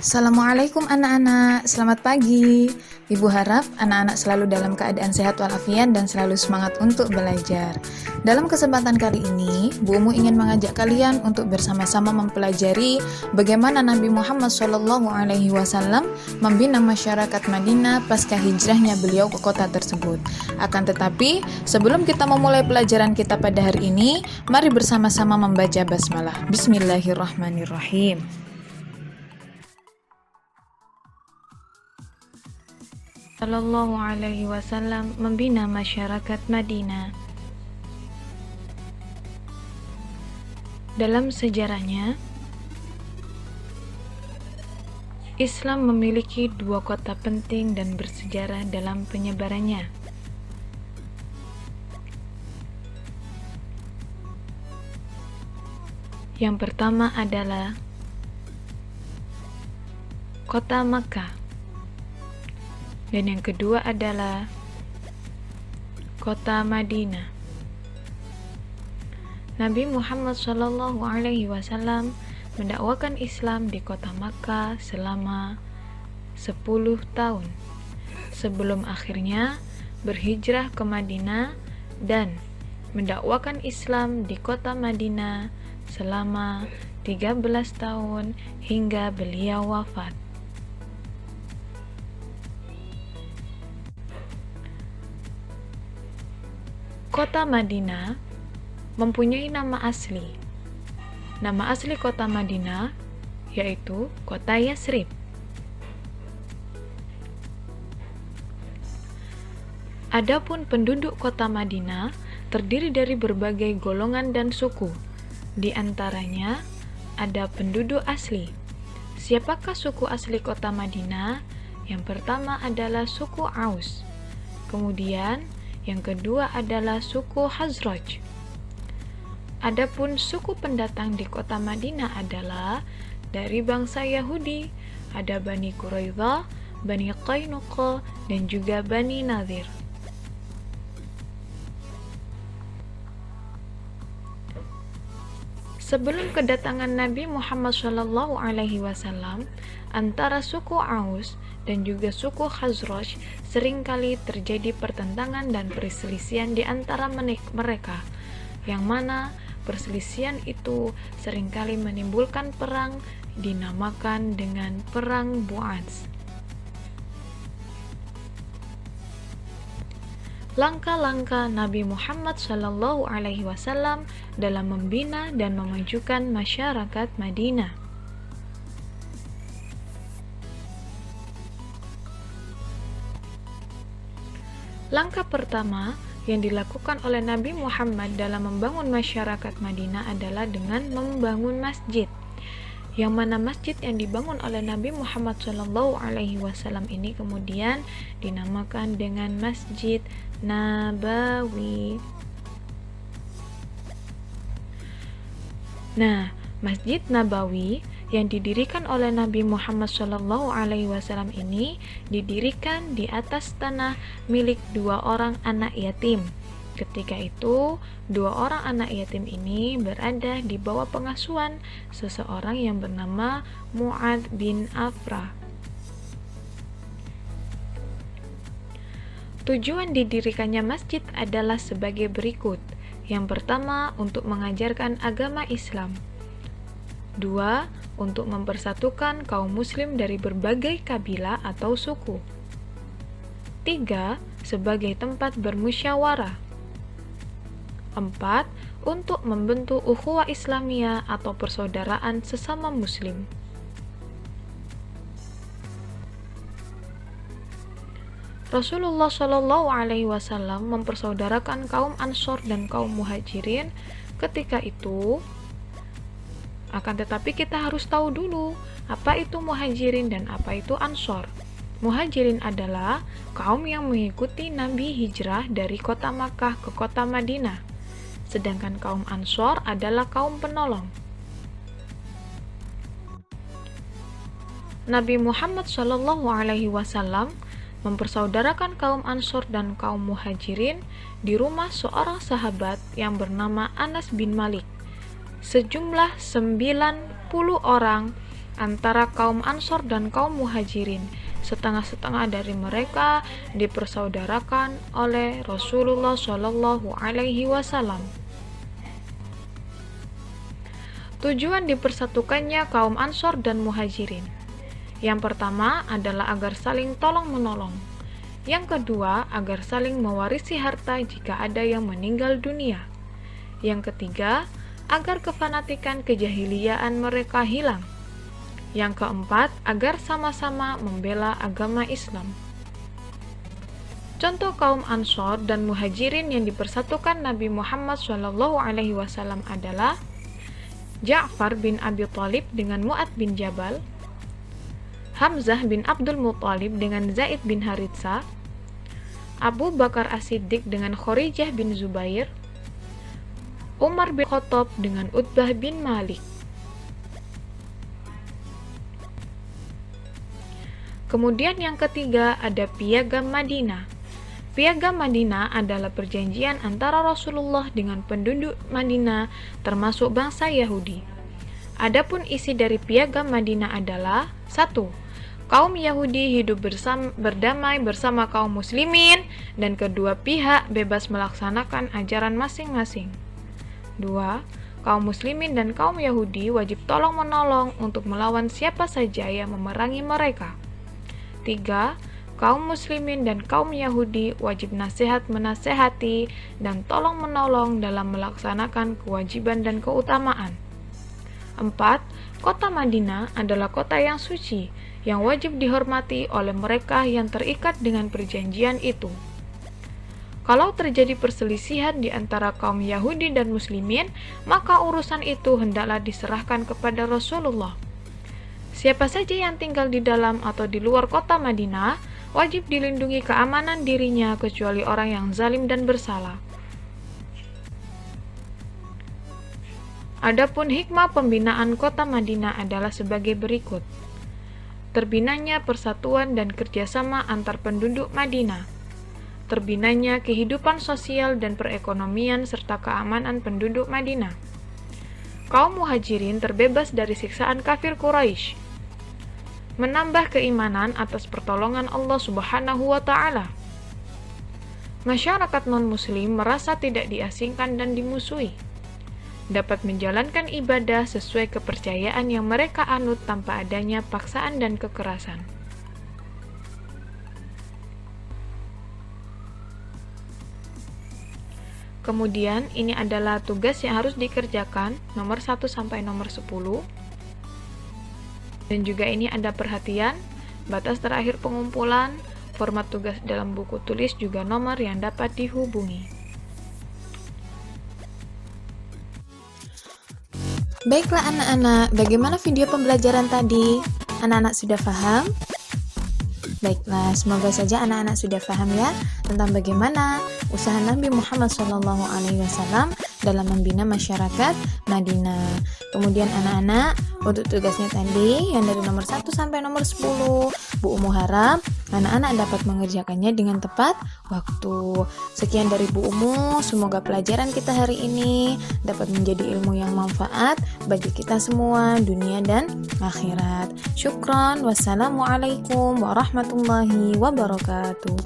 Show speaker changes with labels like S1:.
S1: Assalamualaikum anak-anak, selamat pagi. Ibu harap anak-anak selalu dalam keadaan sehat walafiat dan selalu semangat untuk belajar. Dalam kesempatan kali ini, Bu Umu ingin mengajak kalian untuk bersama-sama mempelajari bagaimana Nabi Muhammad SAW membina masyarakat Madinah pasca hijrahnya beliau ke kota tersebut. Akan tetapi, sebelum kita memulai pelajaran kita pada hari ini, mari bersama-sama membaca basmalah. Bismillahirrahmanirrahim. Sallallahu alaihi wasallam membina masyarakat Madinah. Dalam sejarahnya, Islam memiliki dua kota penting dan bersejarah dalam penyebarannya. Yang pertama adalah kota Makkah. Dan yang kedua adalah kota Madinah. Nabi Muhammad SAW mendakwakan Islam di kota Makkah selama 10 tahun sebelum akhirnya berhijrah ke Madinah dan mendakwakan Islam di kota Madinah selama 13 tahun hingga beliau wafat. Kota Madinah mempunyai nama asli. Nama asli kota Madinah yaitu kota Yasrib. Adapun penduduk kota Madinah terdiri dari berbagai golongan dan suku. Di antaranya ada penduduk asli. Siapakah suku asli kota Madinah? Yang pertama adalah suku Aus. Kemudian yang kedua adalah suku Khazraj. Adapun suku pendatang di kota Madinah adalah dari bangsa Yahudi, ada Bani Quraidah, Bani Qainuqa, dan juga Bani Nadir. Sebelum kedatangan Nabi Muhammad SAW, antara suku Aus dan juga suku Khazraj seringkali terjadi pertentangan dan perselisihan di antara mereka, yang mana perselisihan itu seringkali menimbulkan perang dinamakan dengan Perang Bu'ats. Langkah-langkah Nabi Muhammad SAW dalam membina dan memajukan masyarakat Madinah. Langkah pertama yang dilakukan oleh Nabi Muhammad dalam membangun masyarakat Madinah adalah dengan membangun masjid. Yang mana masjid yang dibangun oleh Nabi Muhammad SAW ini kemudian dinamakan dengan Masjid Nabawi. Nah, Masjid Nabawi yang didirikan oleh Nabi Muhammad SAW ini didirikan di atas tanah milik dua orang anak yatim. Ketika itu, dua orang anak yatim ini berada di bawah pengasuhan seseorang yang bernama Mu'ad bin Afrah. Tujuan didirikannya masjid adalah sebagai berikut. Yang pertama, untuk mengajarkan agama Islam. Dua, untuk mempersatukan kaum muslim dari berbagai kabilah atau suku. Tiga, sebagai tempat bermusyawarah. 4. Untuk membentuk ukhuwah Islamiyah atau persaudaraan sesama muslim. Rasulullah SAW mempersaudarakan kaum Ansor dan kaum Muhajirin ketika itu. Akan tetapi kita harus tahu dulu apa itu Muhajirin dan apa itu Ansor. Muhajirin adalah kaum yang mengikuti Nabi hijrah dari kota Makkah ke kota Madinah. Sedangkan kaum Ansor adalah kaum penolong. Nabi Muhammad SAW mempersaudarakan kaum Ansor dan kaum Muhajirin di rumah seorang sahabat yang bernama Anas bin Malik. Sejumlah 90 orang antara kaum Ansor dan kaum Muhajirin. Setengah-setengah dari mereka dipersaudarakan oleh Rasulullah Shallallahu Alaihi Wasallam. Tujuan dipersatukannya kaum Ansor dan Muhajirin. Yang pertama adalah agar saling tolong-menolong. Yang kedua, agar saling mewarisi harta jika ada yang meninggal dunia. Yang ketiga, agar kefanatikan kejahiliaan mereka hilang. Yang keempat, agar sama-sama membela agama Islam. Contoh kaum Ansor dan Muhajirin yang dipersatukan Nabi Muhammad SAW adalah Ja'far bin Abi Thalib dengan Mu'ad bin Jabal, Hamzah bin Abdul Muttalib dengan Zaid bin Haritsah, Abu Bakar As-Siddiq dengan Khorijah bin Zubair, Umar bin Khattab dengan Utbah bin Malik. Kemudian yang ketiga ada Piagam Madinah. Piagam Madinah adalah perjanjian antara Rasulullah dengan penduduk Madinah termasuk bangsa Yahudi. Adapun isi dari Piagam Madinah adalah 1. Kaum Yahudi hidup berdamai bersama kaum muslimin dan kedua pihak bebas melaksanakan ajaran masing-masing. 2. Kaum muslimin dan kaum Yahudi wajib tolong-menolong untuk melawan siapa saja yang memerangi mereka. 3. Kaum muslimin dan kaum Yahudi wajib nasihat-menasehati dan tolong-menolong dalam melaksanakan kewajiban dan keutamaan. 4. Kota Madinah adalah kota yang suci, yang wajib dihormati oleh mereka yang terikat dengan perjanjian itu. Kalau terjadi perselisihan di antara kaum Yahudi dan muslimin, maka urusan itu hendaklah diserahkan kepada Rasulullah. Siapa saja yang tinggal di dalam atau di luar kota Madinah wajib dilindungi keamanan dirinya kecuali orang yang zalim dan bersalah. Adapun hikmah pembinaan kota Madinah adalah sebagai berikut. Terbinanya persatuan dan kerjasama antar penduduk Madinah. Terbinanya kehidupan sosial dan perekonomian serta keamanan penduduk Madinah. Kaum Muhajirin terbebas dari siksaan kafir Quraisy. Menambah keimanan atas pertolongan Allah Subhanahu wa Ta'ala. Masyarakat non-muslim merasa tidak diasingkan dan dimusuhi. Dapat menjalankan ibadah sesuai kepercayaan yang mereka anut tanpa adanya paksaan dan kekerasan. Kemudian ini adalah tugas yang harus dikerjakan nomor 1 sampai nomor 10. Dan juga ini ada perhatian, batas terakhir pengumpulan, format tugas dalam buku tulis juga nomor yang dapat dihubungi.
S2: Baiklah anak-anak, bagaimana video pembelajaran tadi? Anak-anak sudah paham? Baiklah, semoga saja anak-anak sudah paham ya tentang bagaimana usaha Nabi Muhammad SAW dalam membina masyarakat Madinah. Kemudian anak-anak, untuk tugasnya tadi yang dari nomor 1 sampai nomor 10, Bu Umu harap anak-anak dapat mengerjakannya dengan tepat waktu. Sekian dari Bu Umu, semoga pelajaran kita hari ini dapat menjadi ilmu yang manfaat bagi kita semua, dunia dan akhirat. Syukran, wassalamualaikum warahmatullahi wabarakatuh.